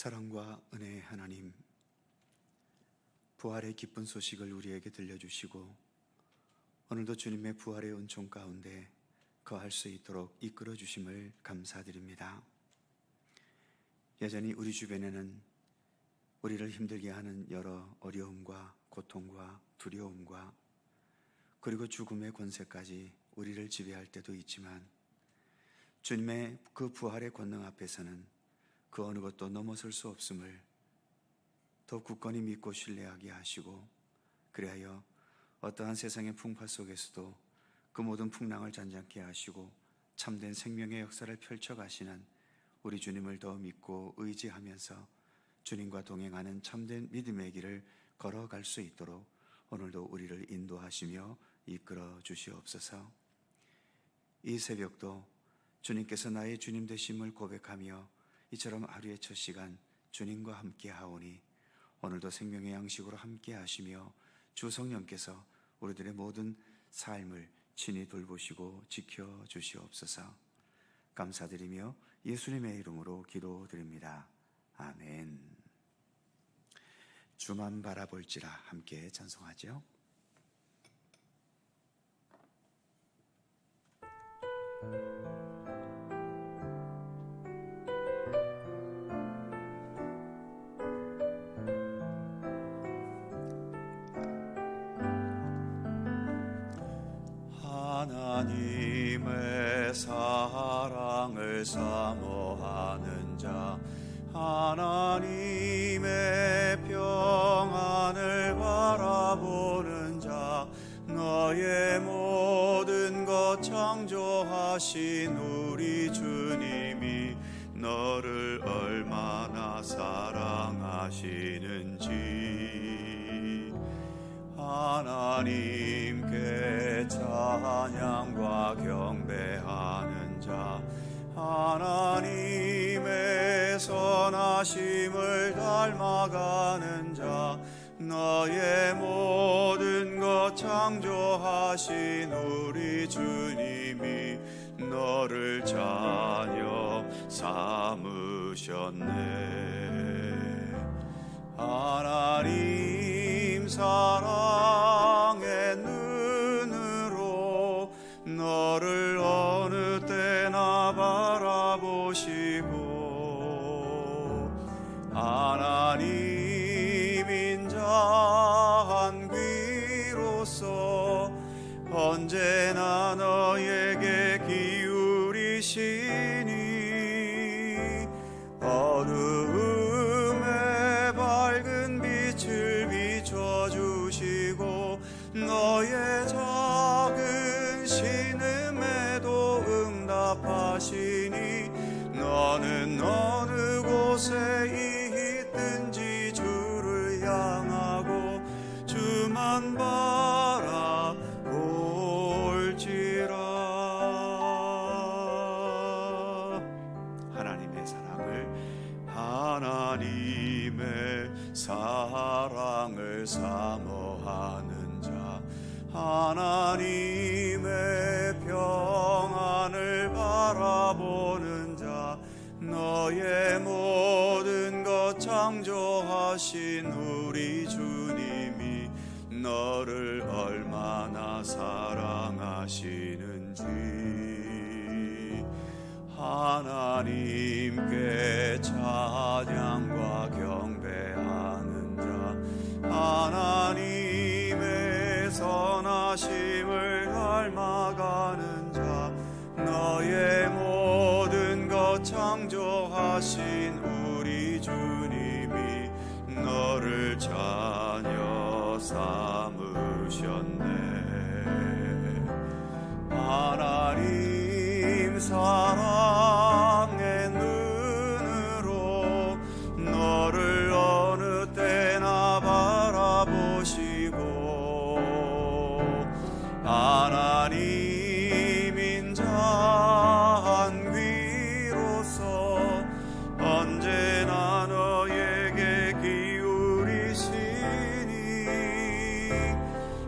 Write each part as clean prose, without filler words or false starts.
사랑과 은혜의 하나님, 부활의 기쁜 소식을 우리에게 들려주시고 오늘도 주님의 부활의 은총 가운데 거할 수 있도록 이끌어 주심을 감사드립니다. 여전히 우리 주변에는 우리를 힘들게 하는 여러 어려움과 고통과 두려움과 그리고 죽음의 권세까지 우리를 지배할 때도 있지만, 주님의 그 부활의 권능 앞에서는 그 어느 것도 넘어설 수 없음을 더 굳건히 믿고 신뢰하게 하시고, 그리하여 어떠한 세상의 풍파 속에서도 그 모든 풍랑을 잔잔케 하시고 참된 생명의 역사를 펼쳐가시는 우리 주님을 더 믿고 의지하면서 주님과 동행하는 참된 믿음의 길을 걸어갈 수 있도록 오늘도 우리를 인도하시며 이끌어 주시옵소서. 이 새벽도 주님께서 나의 주님 되심을 고백하며 이처럼 하루의 첫 시간 주님과 함께 하오니 오늘도 생명의 양식으로 함께 하시며 주 성령께서 우리들의 모든 삶을 친히 돌보시고 지켜 주시옵소서. 감사드리며 예수님의 이름으로 기도드립니다. 아멘. 주만 바라볼지라 함께 찬송하죠. 하나님의 사랑을 사모하는 자, 하나님의 평안을 바라보는 자, 너의 모든 것 창조하신 우리 주님이 너를 얼마나 사랑하시는지 하나님께 찬양과 경배하는 자, 하나님의 선하심을 닮아가는 자, 너의 모든 것 창조하신 우리 주님이 너를 자녀 삼으셨네. 하나님 사랑의 눈으로 너를 어느 때나 바라보시고, 하나님 인자한 귀로서 언제나 너에게 기울이시니, 어두움에 밝은 빛을 비춰주시고 너의 작은 신음에도 응답하시니, 너는 어느 곳에 있든지 주를 향하고 주만 바라볼지라. 하나님의 사랑을 사모하는 자, 하나님의 평안을 바라보는 자, 너의 모든 것 창조하신 우리 주님이 너를 얼마나 사랑하시는지 하나님께 찬양과 경배하는 자, 하나님의 선하심을 닮아가는 자, 너의 모든 것 창조하신 우리 주님이 너를 자녀 삼으셨네. 하나님 사랑의 눈으로 너를 어느 때나 바라보시고, 하나님 인자한 귀로서 언제나 너에게 기울이시니,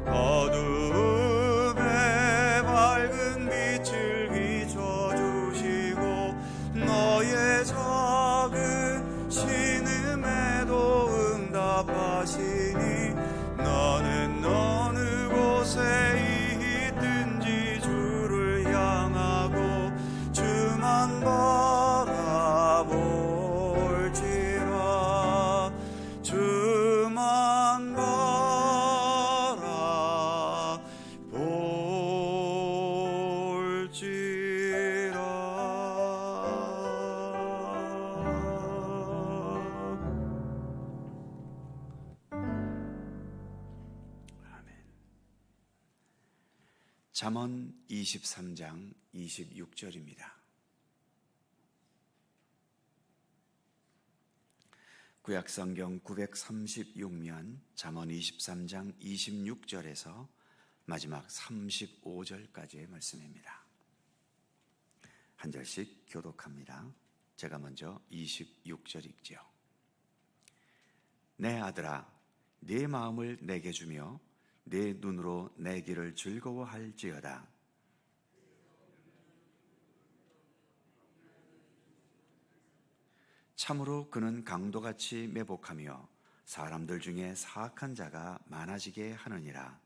어두움에 밝은 빛을 비춰주시고 잠언 23장 26절입니다. 구약성경 936면 잠언 23장 26절에서 마지막 35절까지의 말씀입니다. 한 절씩 교독합니다. 제가 먼저 26절 읽지요. 내 아들아, 네 마음을 내게 주며 내 눈으로 내 길을 즐거워할지어다. 참으로 그는 강도같이 매복하며 사람들 중에 사악한 자가 많아지게 하느니라.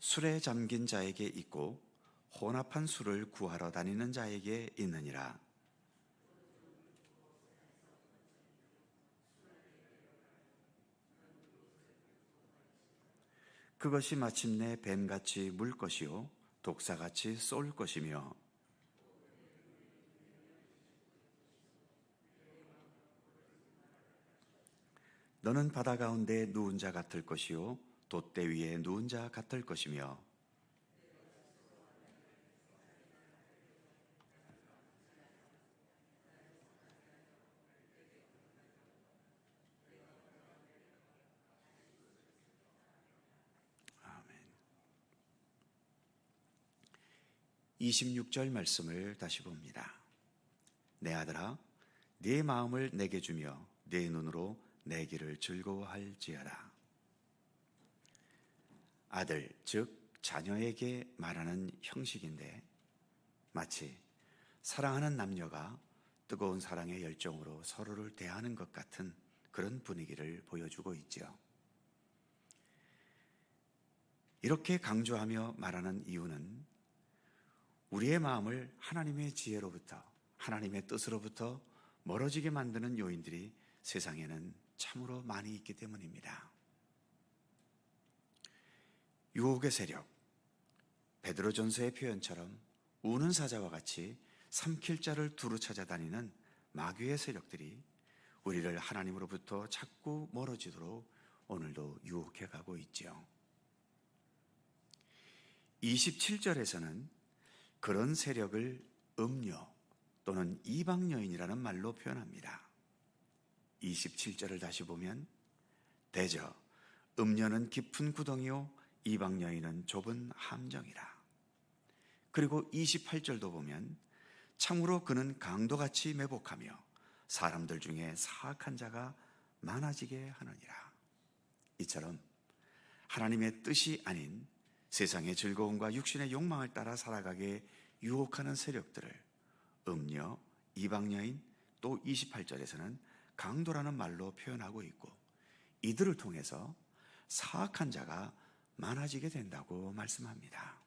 술에 잠긴 자에게 있고 혼합한 술을 구하러 다니는 자에게 있느니라. 그것이 마침내 뱀같이 물 것이요 독사같이 쏠 것이며 너는 바다 가운데 누운 자 같을 것이요 돛대 위에 누운 자 같을 것이며 아멘. 26절 말씀을 다시 봅니다. 내 아들아, 네 마음을 내게 주며 네 눈으로 내 길을 즐거워할지어다. 아들, 즉 자녀에게 말하는 형식인데 마치 사랑하는 남녀가 뜨거운 사랑의 열정으로 서로를 대하는 것 같은 그런 분위기를 보여주고 있지요. 이렇게 강조하며 말하는 이유는 우리의 마음을 하나님의 지혜로부터, 하나님의 뜻으로부터 멀어지게 만드는 요인들이 세상에는 참으로 많이 있기 때문입니다. 유혹의 세력, 베드로전서의 표현처럼 우는 사자와 같이 삼킬 자를 두루 찾아다니는 마귀의 세력들이 우리를 하나님으로부터 자꾸 멀어지도록 오늘도 유혹해 가고 있지요. 27절에서는 그런 세력을 음녀 또는 이방여인이라는 말로 표현합니다. 27절을 다시 보면 대저 음녀는 깊은 구덩이요 이방여인은 좁은 함정이라. 그리고 28절도 보면 참으로 그는 강도같이 매복하며 사람들 중에 사악한 자가 많아지게 하느니라. 이처럼 하나님의 뜻이 아닌 세상의 즐거움과 육신의 욕망을 따라 살아가게 유혹하는 세력들을 음녀, 이방여인, 또 28절에서는 강도라는 말로 표현하고 있고 이들을 통해서 사악한 자가 많아지게 된다고 말씀합니다.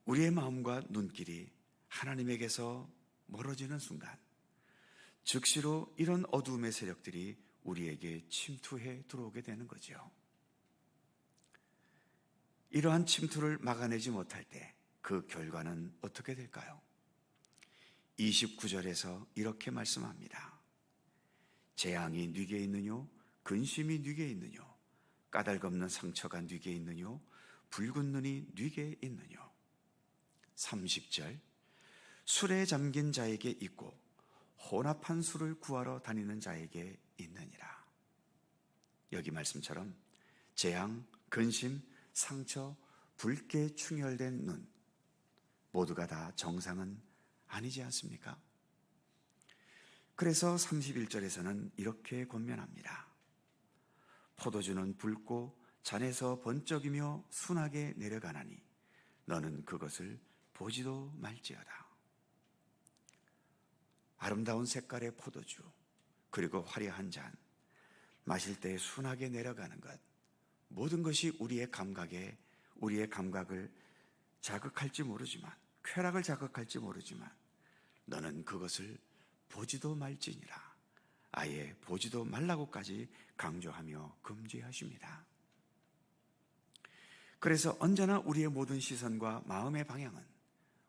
우리의 마음과 눈길이 하나님에게서 멀어지는 순간 즉시로 이런 어두움의 세력들이 우리에게 침투해 들어오게 되는 거죠. 이러한 침투를 막아내지 못할 때 그 결과는 어떻게 될까요? 29절에서 이렇게 말씀합니다. 재앙이 네게 있느뇨? 근심이 네게 있느뇨? 까닭없는 상처가 네게 있느뇨? 붉은 눈이 네게 있느뇨? 30절 술에 잠긴 자에게 있고 혼합한 술을 구하러 다니는 자에게 있느니라. 여기 말씀처럼 재앙, 근심, 상처, 붉게 충혈된 눈 모두가 다 정상은 아니지 않습니까? 그래서 31절에서는 이렇게 권면합니다. 포도주는 붉고 잔에서 번쩍이며 순하게 내려가나니 너는 그것을 보지도 말지어다. 아름다운 색깔의 포도주 그리고 화려한 잔 마실 때 순하게 내려가는 것 모든 것이 우리의 감각을 자극할지 모르지만 쾌락을 자극할지 모르지만 너는 그것을 보지도 말지니라. 아예 보지도 말라고까지 강조하며 금지하십니다. 그래서 언제나 우리의 모든 시선과 마음의 방향은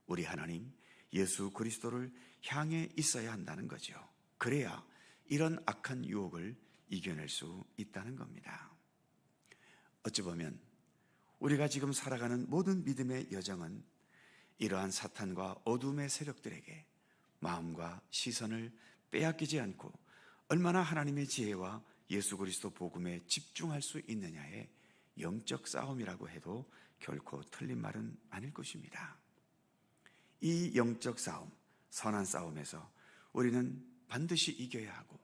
우리 하나님 예수 그리스도를 향해 있어야 한다는 거죠. 그래야 이런 악한 유혹을 이겨낼 수 있다는 겁니다. 어찌 보면 우리가 지금 살아가는 모든 믿음의 여정은 이러한 사탄과 어둠의 세력들에게 마음과 시선을 빼앗기지 않고 얼마나 하나님의 지혜와 예수 그리스도 복음에 집중할 수 있느냐의 영적 싸움이라고 해도 결코 틀린 말은 아닐 것입니다. 이 영적 싸움, 선한 싸움에서 우리는 반드시 이겨야 하고,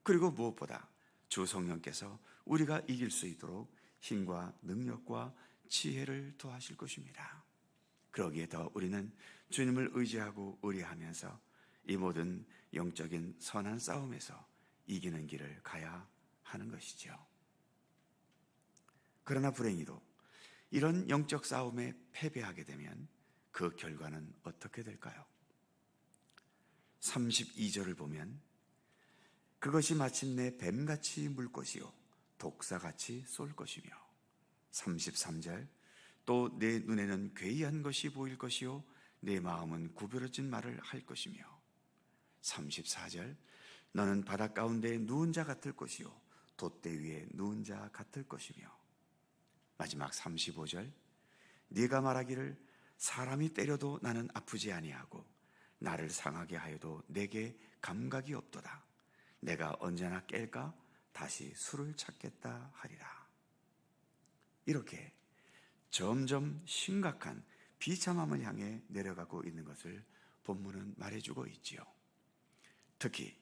그리고 무엇보다 주 성령께서 우리가 이길 수 있도록 힘과 능력과 지혜를 더하실 것입니다. 그러기에 더 우리는 주님을 의지하고 의뢰하면서 이 모든 영적인 선한 싸움에서 이기는 길을 가야 하는 것이죠. 그러나 불행히도 이런 영적 싸움에 패배하게 되면 그 결과는 어떻게 될까요? 32절을 보면 그것이 마침내 뱀같이 물 것이요 독사같이 쏠 것이며, 33절 또 내 눈에는 괴이한 것이 보일 것이요 내 마음은 구부러진 말을 할 것이며, 34절 너는 바닷 가운데 누운 자 같을 것이요 돛대 위에 누운 자 같을 것이며, 마지막 35절 네가 말하기를 사람이 때려도 나는 아프지 아니하고 나를 상하게 하여도 내게 감각이 없도다. 내가 언제나 깰까 다시 술을 찾겠다 하리라. 이렇게 점점 심각한 비참함을 향해 내려가고 있는 것을 본문은 말해주고 있지요. 특히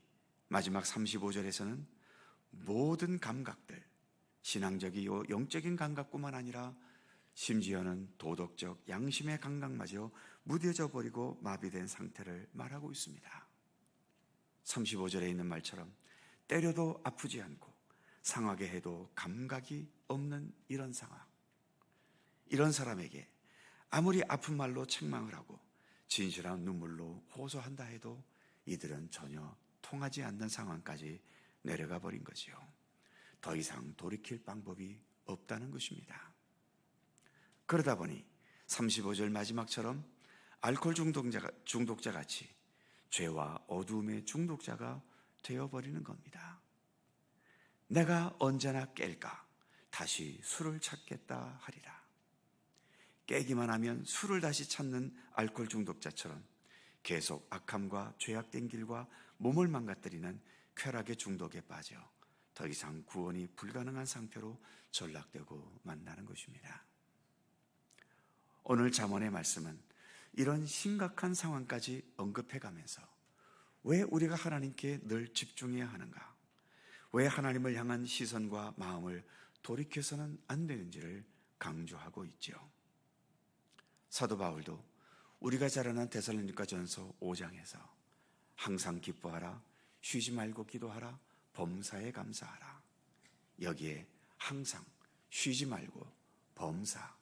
마지막 35절에서는 모든 감각들, 신앙적이요 영적인 감각뿐만 아니라 심지어는 도덕적 양심의 감각마저 무뎌져 버리고 마비된 상태를 말하고 있습니다. 35절에 있는 말처럼 때려도 아프지 않고 상하게 해도 감각이 없는 이런 상황, 이런 사람에게 아무리 아픈 말로 책망을 하고 진실한 눈물로 호소한다 해도 이들은 전혀 통하지 않는 상황까지 내려가 버린 거지요. 더 이상 돌이킬 방법이 없다는 것입니다. 그러다 보니 35절 마지막처럼 알코올 중독자 같이 죄와 어두움의 중독자가 되어버리는 겁니다. 내가 언제나 깰까 다시 술을 찾겠다 하리라. 깨기만 하면 술을 다시 찾는 알코올 중독자처럼 계속 악함과 죄악된 길과 몸을 망가뜨리는 쾌락의 중독에 빠져 더 이상 구원이 불가능한 상태로 전락되고 만나는 것입니다. 오늘 잠언의 말씀은 이런 심각한 상황까지 언급해가면서 왜 우리가 하나님께 늘 집중해야 하는가, 왜 하나님을 향한 시선과 마음을 돌이켜서는 안 되는지를 강조하고 있죠. 사도 바울도 우리가 자라난 데살로니가전서 5장에서 항상 기뻐하라, 쉬지 말고 기도하라, 범사에 감사하라. 여기에 항상, 쉬지 말고, 범사,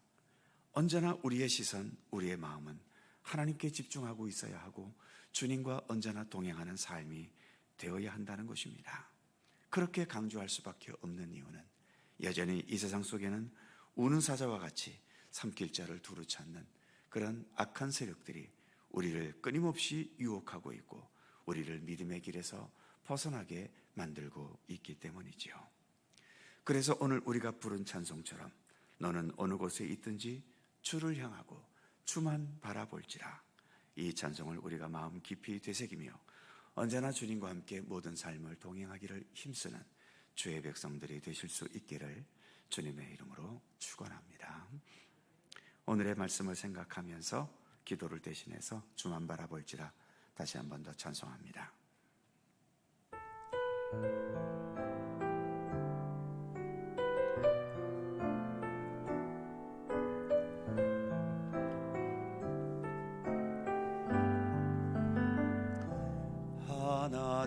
언제나 우리의 시선, 우리의 마음은 하나님께 집중하고 있어야 하고 주님과 언제나 동행하는 삶이 되어야 한다는 것입니다. 그렇게 강조할 수밖에 없는 이유는 여전히 이 세상 속에는 우는 사자와 같이 삼킬 자를 두루 찾는 그런 악한 세력들이 우리를 끊임없이 유혹하고 있고 우리를 믿음의 길에서 벗어나게 만들고 있기 때문이지요. 그래서 오늘 우리가 부른 찬송처럼 너는 어느 곳에 있든지 주를 향하고 주만 바라볼지라, 이 찬송을 우리가 마음 깊이 되새기며 언제나 주님과 함께 모든 삶을 동행하기를 힘쓰는 주의 백성들이 되실 수 있기를 주님의 이름으로 축원합니다. 오늘의 말씀을 생각하면서 기도를 대신해서 주만 바라볼지라 다시 한 번 더 찬송합니다.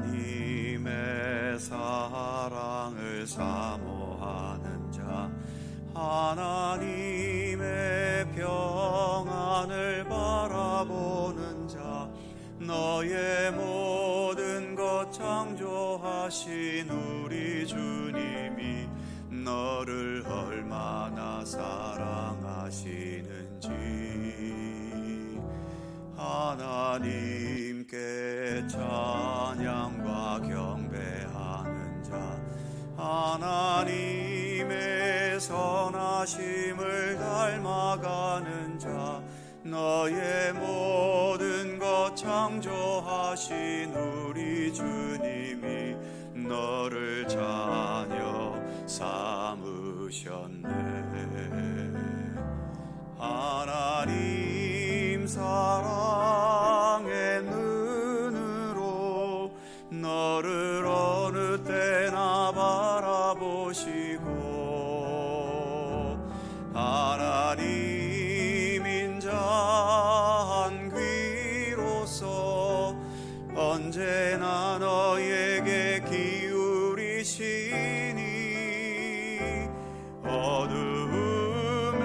하나님의 사랑을 사모하는 자, 하나님의 평안을 바라보는 자, 너의 모든 것 창조하신 우리 주님이 너를 얼마나 사랑하시는지. 하나님께 찬양과 경배하는 자, 하나님의 선하심을 닮아가는 자, 너의 모든 것 창조하신 우리 주님이 너를 자녀 삼으셨네. 하나님 사랑의 눈으로 너를 어느 때나 바라보시고, 하나님 인자한 귀로서 언제나 너에게 기울이시니, 어두움에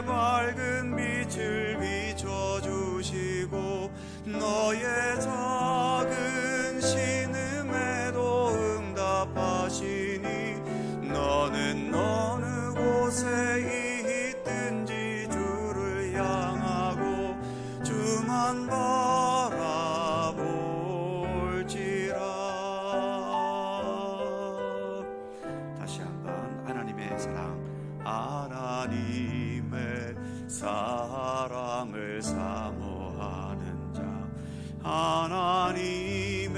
밝은 빛을 비춰주시고, 너의 작은 신음에도 응답하시니, 너는 어느 곳에 있든지 주를 향하고 주만 바라볼지라. 다시 한번 하나님의 사랑, 하나님의 사랑을 사모하는 자, 하나님의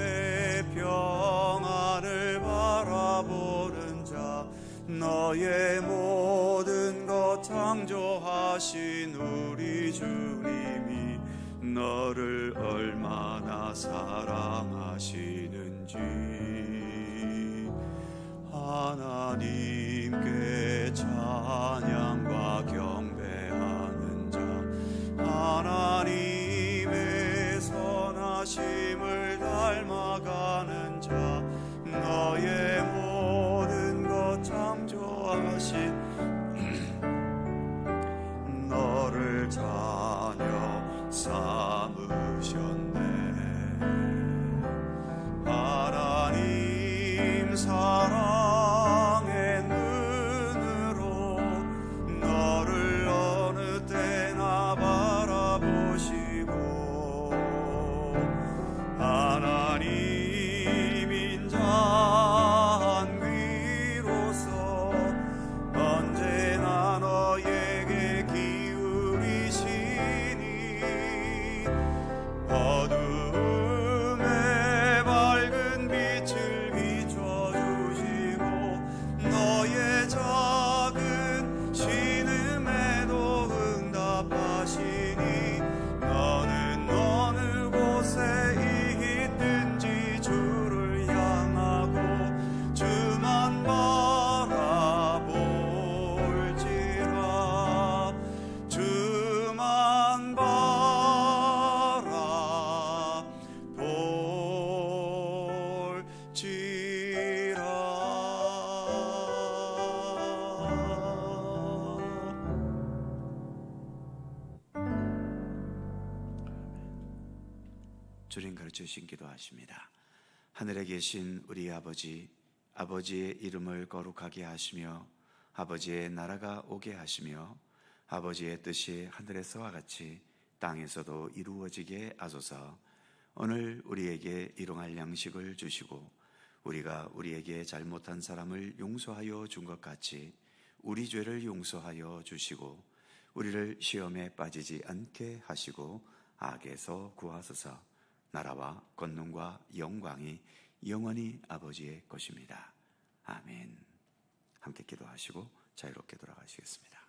평안을 바라보는 자, 너의 모든 것 창조하신 우리 주님이 너를 얼마나 사랑하시는지. 하나님께 찬양과 경배하는 자, 하나님의 선하심을 닮아가는 자, 너의 모든 것 창조하신 너를 자녀 삼으셨네. 하나님 사랑의 눈으로 너를 어느 때나 바라보시고, 하나님 인자한 귀로서 언제나 너에게 기울이시니, 어두움에 밝은 빛을 비춰주시고, 너의 작은 신음에도 응답하시니, 너는 어느 곳에 있든지 주를 향하고 주만 바라볼지라. 주만 주님 가르쳐주신 기도하십니다. 하늘에 계신 우리 아버지, 아버지의 이름을 거룩하게 하시며 아버지의 나라가 오게 하시며 아버지의 뜻이 하늘에서와 같이 땅에서도 이루어지게 하소서. 오늘 우리에게 일용할 양식을 주시고 우리가 우리에게 잘못한 사람을 용서하여 준 것 같이 우리 죄를 용서하여 주시고 우리를 시험에 빠지지 않게 하시고 악에서 구하소서. 나라와 권능과 영광이 영원히 아버지의 것입니다. 아멘. 함께 기도하시고 자유롭게 돌아가시겠습니다.